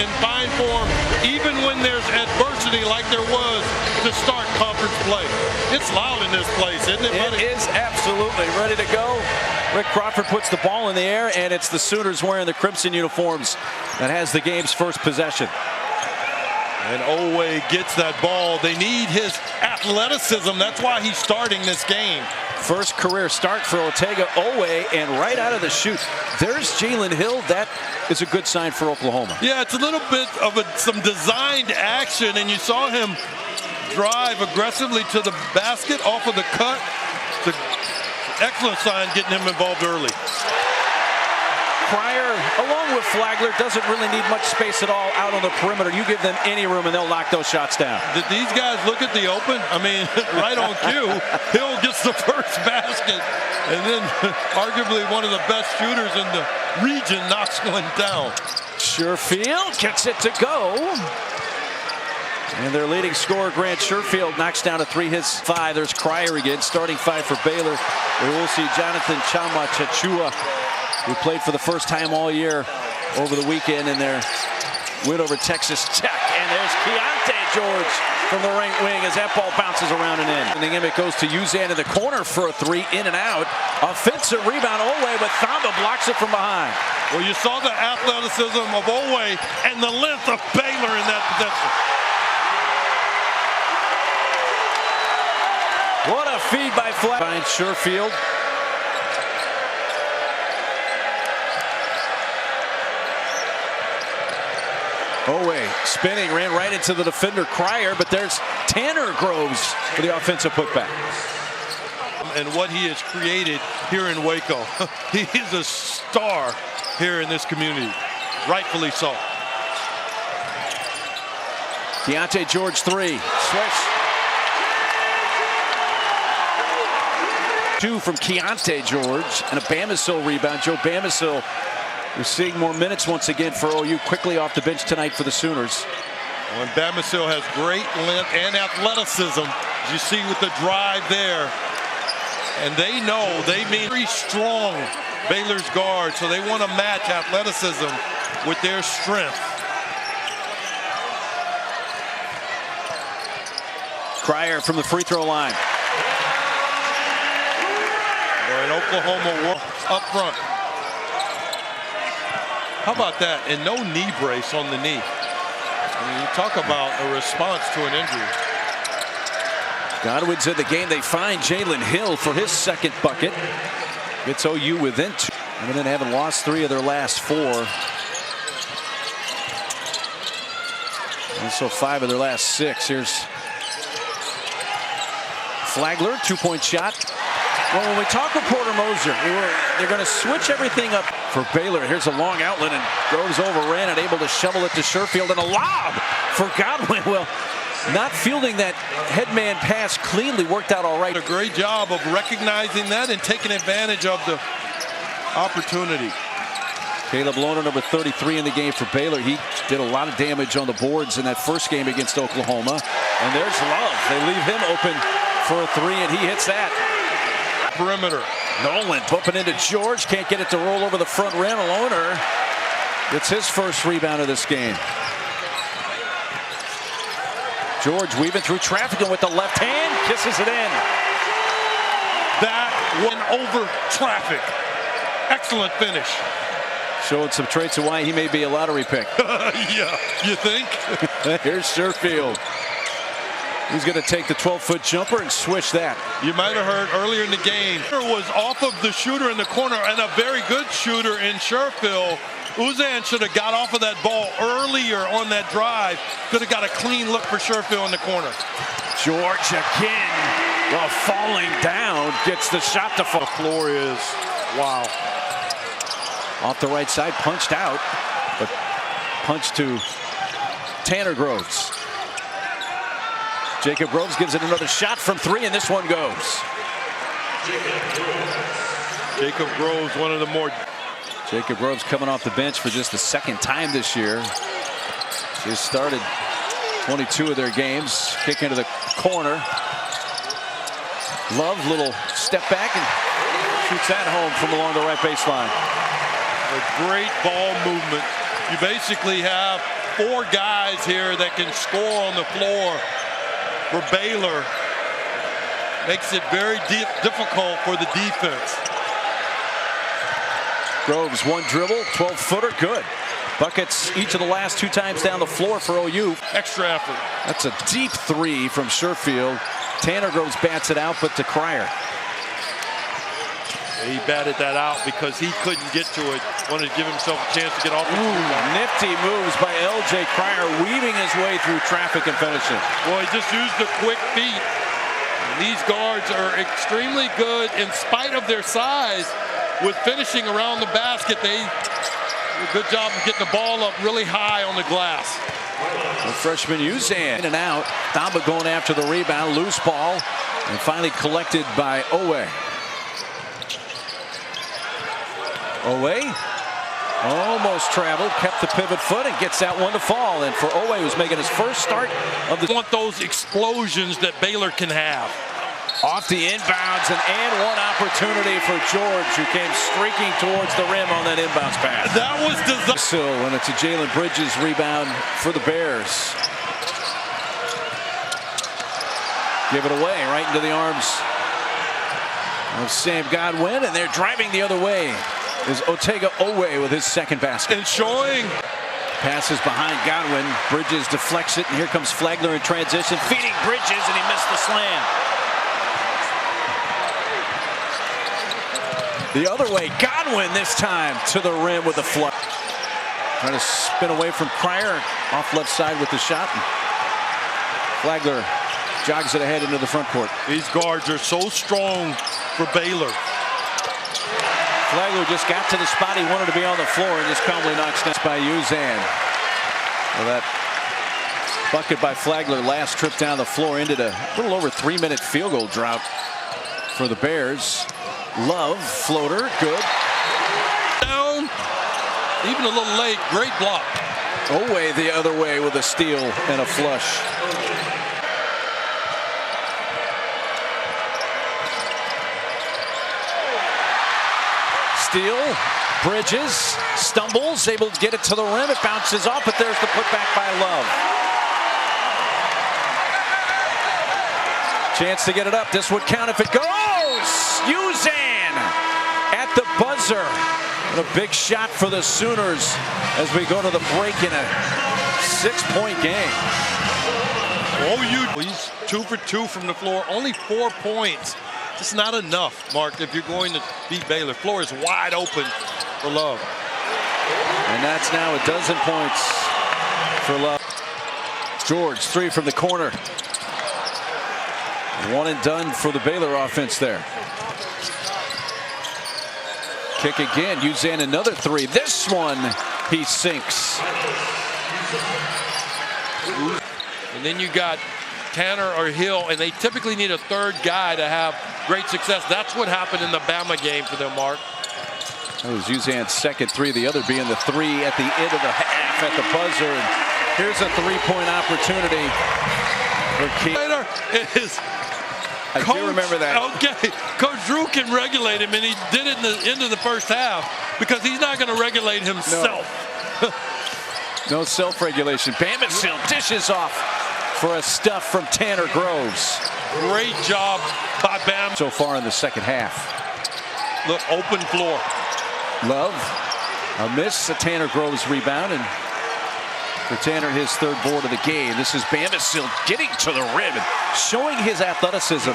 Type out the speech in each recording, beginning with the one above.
in fine form, even when there's adversity like there was to start conference play. It's loud in this place, isn't it, buddy? It is absolutely ready to go. Rick Crawford puts the ball in the air, and it's the Sooners wearing the crimson uniforms that has the game's first possession. And Owe gets that ball. They need his athleticism. That's why he's starting this game. First career start for Ortega Owe, and right out of the chute, there's Jalen Hill. That is a good sign for Oklahoma. Yeah, it's a little bit of some designed action, and you saw him drive aggressively to the basket off of the cut. It's an excellent sign getting him involved early. Pryor, along with Flagler, doesn't really need much space at all out on the perimeter. You give them any room and they'll knock those shots down. Did these guys look at the open? I mean, right on cue. Hill gets the first basket, and then arguably one of the best shooters in the region knocks one down. Sherfield gets it to go. And their leading scorer, Grant Sherfield, knocks down a three, hits 5. There's Cryer again, starting 5 for Baylor. We will see Jonathan Chama-Chachua, who played for the first time all year over the weekend in their win over Texas Tech. And there's Keontae George from the right wing as that ball bounces around and in. And again, it goes to Uzan in the corner for a 3, in and out. Offensive rebound, Owe, but Thamba blocks it from behind. Well, you saw the athleticism of Owe and the length of Baylor in that possession. What a feed by Flag. Finds Sherfield. Owe spinning, ran right into the defender Cryer, but there's Tanner Groves for the offensive putback. And what he has created here in Waco. He is a star here in this community, rightfully so. Keontae George 3, swish. 2 from Keontae George, and a Bamisile rebound. Joe Bamisile, we're seeing more minutes once again for OU, quickly off the bench tonight for the Sooners. Well, and Bamisile has great length and athleticism, as you see with the drive there. And they know, they mean very strong Baylor's guard, so they want to match athleticism with their strength. Cryer from the free throw line. And Oklahoma up front. How about that? And no knee brace on the knee. I mean, you talk about a response to an injury. Godwin's in the game. They find Jalen Hill for his second bucket. Gets OU within 2. And then having lost 3 of their last 4. Also 5 of their last 6. Here's Flagler, 2-point shot. Well, when we talk with Porter Moser, they're going to switch everything up for Baylor. Here's a long outlet, and Groves overran and able to shovel it to Sherfield, and a lob for Godwin. Well, not fielding that headman pass cleanly worked out all right. A great job of recognizing that and taking advantage of the opportunity. Caleb Lohner, number 33 in the game for Baylor. He did a lot of damage on the boards in that first game against Oklahoma. And there's Love. They leave him open for a 3, and he hits that. Perimeter. Nolan bumping into George. Can't get it to roll over the front rim. Lohner gets his first rebound of this game. George weaving through traffic, and with the left hand, kisses it in. That went over traffic. Excellent finish. Showing some traits of why he may be a lottery pick. Yeah, you think? Here's Sherfield. He's going to take the 12-foot jumper and swish that. You might have heard earlier in the game, was off of the shooter in the corner, and a very good shooter in Sherfield. Uzan should have got off of that ball earlier on that drive. Could have got a clean look for Sherfield in the corner. George again, while falling down, gets the shot to fall. The floor is, wow. Off the right side, punched out, but punch to Tanner Groves. Jacob Groves gives it another shot from 3, and this one goes. Jacob Groves, one of the more... Jacob Groves coming off the bench for just the second time this year. Just started 22 of their games. Kick into the corner. Love, little step back, and shoots that home from along the right baseline. A great ball movement. You basically have 4 guys here that can score on the floor for Baylor. Makes it very difficult for the defense. Groves, one dribble, 12-footer, good. Buckets each of the last 2 times down the floor for OU. Extra effort. That's a deep 3 from Sherfield. Tanner Groves bats it out, but to Cryer. He batted that out because he couldn't get to it. Wanted to give himself a chance to get off the Nifty moves by L.J. Cryer, weaving his way through traffic and finishing. Well, he just used the quick feet. These guards are extremely good in spite of their size with finishing around the basket. They do a good job of getting the ball up really high on the glass. The freshman Uzan in and out. Thamba going after the rebound, loose ball, and finally collected by Owe. Owe almost traveled, kept the pivot foot, and gets that one to fall. And for Owe, who's making his first start of the... Want those explosions that Baylor can have. Off the inbounds, and one opportunity for George, who came streaking towards the rim on that inbounds pass. That was designed. And it's a Jalen Bridges rebound for the Bears. Give it away right into the arms of Sam Godwin, and they're driving the other way. Is Otega Owe with his second basket. And showing. Passes behind Godwin. Bridges deflects it, and here comes Flagler in transition, feeding Bridges, and he missed the slam. The other way, Godwin this time to the rim with a flush. Trying to spin away from Cryer, off left side with the shot. Flagler jogs it ahead into the front court. These guards are so strong for Baylor. Flagler just got to the spot he wanted to be on the floor and just calmly knocks down by Uzan. Well, that bucket by Flagler last trip down the floor ended a little over 3-minute field goal drought for the Bears. Love, floater, good. Down, even a little late, great block. Owe the other way with a steal and a flush. Steal, Bridges, stumbles, able to get it to the rim, it bounces off, but there's the putback by Love. Chance to get it up, this would count if it goes! Uzan at the buzzer. And a big shot for the Sooners as we go to the break in a 6-point game. He's 2 for 2 from the floor, only 4 points. Just not enough, Mark, if you're going to beat Baylor. Floor is wide open for Love. And that's now a dozen points for Love. George, 3 from the corner. 1 and done for the Baylor offense there. Kick again, Uzan another 3. This one he sinks. And then you got Tanner or Hill, and they typically need a third guy to have great success. That's what happened in the Bama game for them, Mark. That was Uzan's second 3, the other being the 3 at the end of the half at the buzzer. And here's a 3-point opportunity for Keith. I do remember that. Okay, Coach Drew can regulate him, and he did it in the end of the first half because he's not going to regulate himself. No self-regulation. Bamison dishes off for a stuff from Tanner Groves. Great job by Bam. So far in the second half. Look, open floor. Love, a miss, a Tanner Groves rebound, and for Tanner, his 3rd board of the game. This is Bamison getting to the rim and showing his athleticism.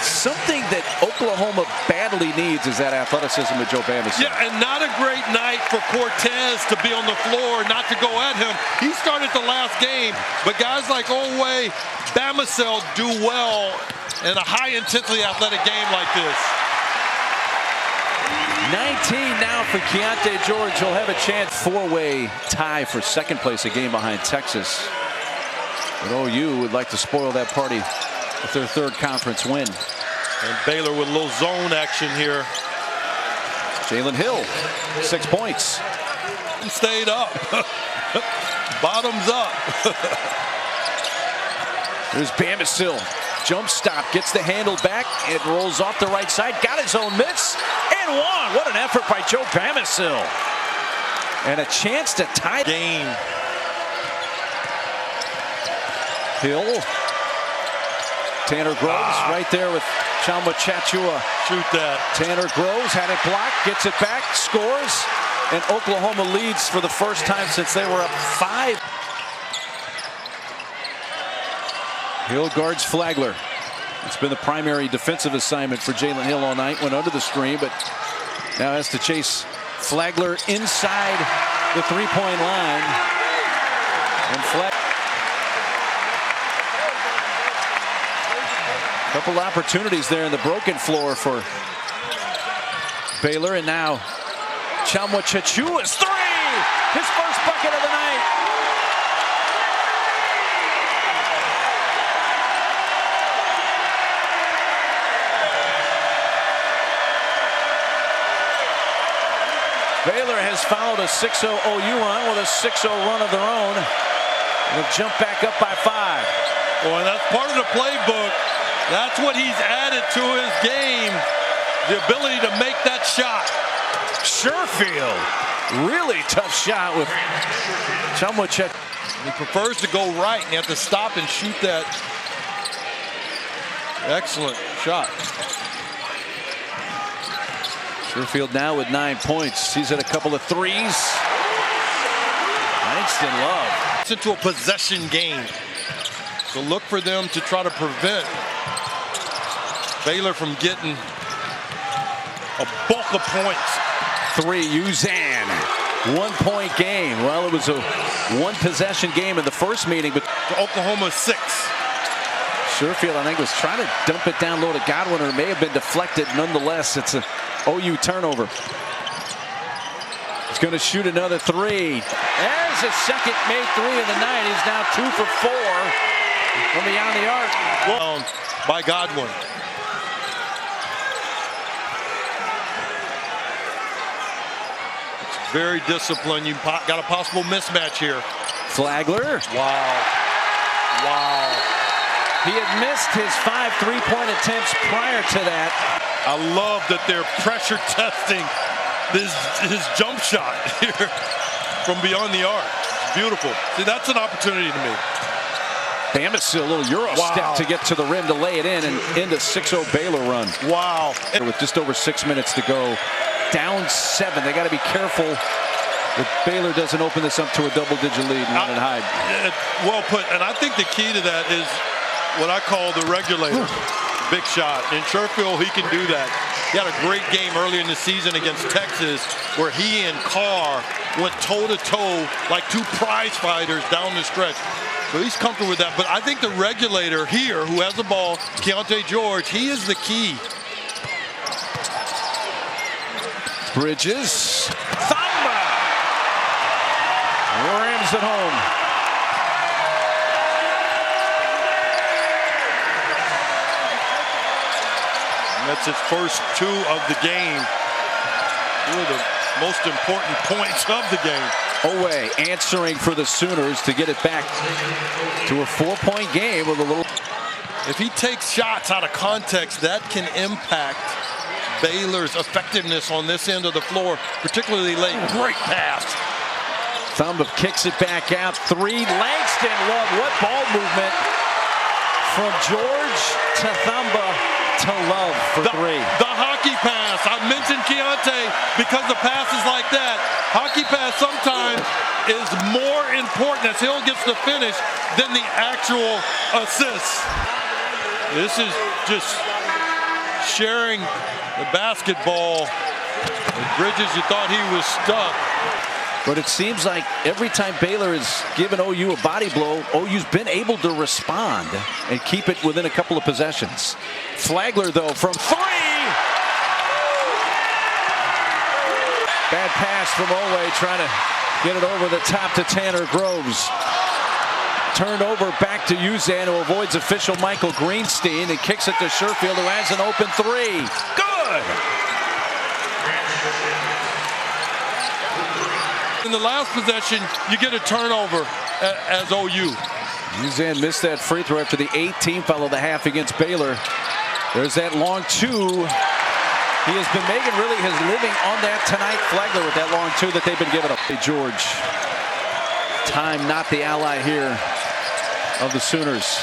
Something that Oklahoma badly needs is that athleticism with Joe Bamison. Yeah, and not a great night for Cortez to be on the floor, not to go at him. He started the last game, but guys like Owe, Bamison do well in a high-intensity athletic game like this. 19 now for Keontae George. He'll have a chance. 4-way tie for second place, a game behind Texas. But OU would like to spoil that party with their 3rd conference win. And Baylor with a little zone action here. Jalen Hill, 6 points. He stayed up. Bottoms up. There's Bamison. Jump stop, gets the handle back. It rolls off the right side. Got his own miss. And one. What an effort by Joe Bamison. And a chance to tie. Game. Hill. Tanner Groves right there with Chalma Chachua. Shoot that. Tanner Groves had it blocked, gets it back, scores, and Oklahoma leads for the first time since they were up 5. Hill guards Flagler. It's been the primary defensive assignment for Jalen Hill all night. Went under the screen, but now has to chase Flagler inside the three-point line. And couple opportunities there in the broken floor for Baylor, and now Chalma Chachua's three! His first bucket of the night! Baylor has followed a 6-0 OU on with a 6-0 run of their own. They'll jump back up by 5. Well, and that's part of the playbook. That's what he's added to his game, the ability to make that shot. Sherfield, really tough shot with Chalma Chachua. He prefers to go right, and you have to stop and shoot that. Excellent shot. Sherfield now with 9 points. He's at a couple of threes. Langston Love. It's into a possession game. So look for them to try to prevent Baylor from getting a bulk of points. 3, Uzan. 1 point game. Well, it was a 1 possession game in the first meeting, but Oklahoma 6. Sherfield, I think, was trying to dump it down low to Godwin, or it may have been deflected. Nonetheless, it's a OU turnover. He's going to shoot another 3. There's a second made 3 of the night. He's now 2 for 4 from beyond the arc. Well, by Godwin. It's very disciplined. You got a possible mismatch here. Flagler. Wow. Wow. He had missed his 5 3-point attempts prior to that. I love that they're pressure testing his jump shot here from beyond the arc. It's beautiful. See, that's an opportunity to me. Bamisile, a little Euro step to get to the rim to lay it in, and into 6-0 Baylor run. Wow. With just over 6 minutes to go. Down 7. They got to be careful that Baylor doesn't open this up to a double-digit lead and run and hide. Well put. And I think the key to that is what I call the regulator. Big shot. And Sherfield, he can do that. He had a great game earlier in the season against Texas where he and Carr went toe-to-toe like 2 prize fighters down the stretch. So he's comfortable with that. But I think the regulator here, who has the ball, Keontae George, he is the key. Bridges. Thamba! Rams at home. That's his first 2 of the game. 2 of the most important points of the game. Oweh answering for the Sooners to get it back to a 4-point game with a little. If he takes shots out of context, that can impact Baylor's effectiveness on this end of the floor, particularly late. Great pass. Thamba kicks it back out. 3. Langston Love. What ball movement from George to Thamba to Love for 3. The hockey pass. I mentioned Keontae because the passes like that. Hockey pass sometimes is more important as Hill gets the finish than the actual assist. This is just sharing the basketball. With Bridges, you thought he was stuck. But it seems like every time Baylor has given OU a body blow, OU's been able to respond and keep it within a couple of possessions. Flagler, though, from 3! Bad pass from Oweh, trying to get it over the top to Tanner Groves. Turned over back to Uzan, who avoids official Michael Greenstein and kicks it to Sherfield, who has an open 3. Good! In the last possession, you get a turnover as OU. Uzan missed that free throw after the 18th foul of the half against Baylor. There's that long 2. He has been making really his living on that tonight. Flagler with that long 2 that they've been giving up. Hey, George. Time not the ally here of the Sooners.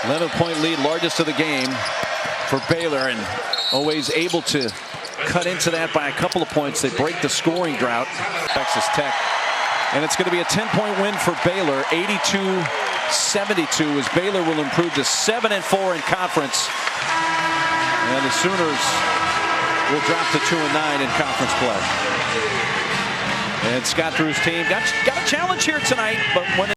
11-point lead, largest of the game for Baylor, and always able to cut into that by a couple of points. They break the scoring drought. Texas Tech. And it's going to be a 10-point win for Baylor, 82-72, as Baylor will improve to 7-4 in conference. And the Sooners will drop to 2-9 in conference play. And Scott Drew's team got a challenge here tonight, but when